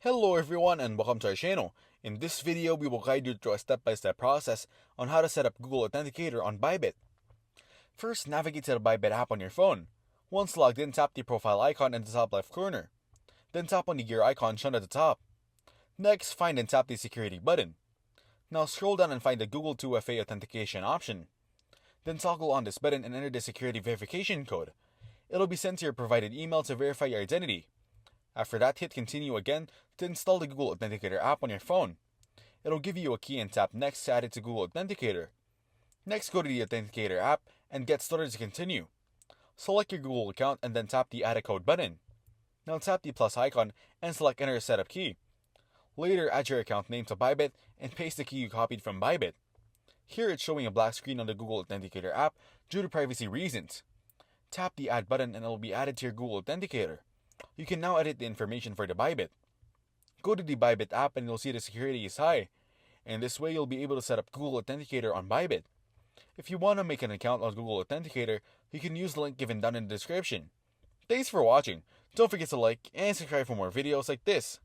Hello everyone and welcome to our channel. In this video, we will guide you through a step-by-step process on how to set up Google Authenticator on Bybit. First, navigate to the Bybit app on your phone. Once logged in, tap the profile icon in the top left corner. Then tap on the gear icon shown at the top. Next, find and tap the security button. Now scroll down and find the Google 2FA authentication option. Then toggle on this button and enter the security verification code. It'll be sent to your provided email to verify your identity. After that, hit continue again to install the Google Authenticator app on your phone. It'll give you a key and tap next to add it to Google Authenticator. Next, go to the Authenticator app and get started to continue. Select your Google account and then tap the add a code button. Now tap the plus icon and select enter a setup key. Later, add your account name to Bybit and paste the key you copied from Bybit. Here it's showing a black screen on the Google Authenticator app due to privacy reasons. Tap the add button and it will be added to your Google Authenticator. You can now edit the information for the Bybit. Go to the Bybit app and you'll see the security is high. And this way you'll be able to set up Google Authenticator on Bybit. If you want to make an account on Google Authenticator, you can use the link given down in the description. Thanks for watching. Don't forget to like and subscribe for more videos like this.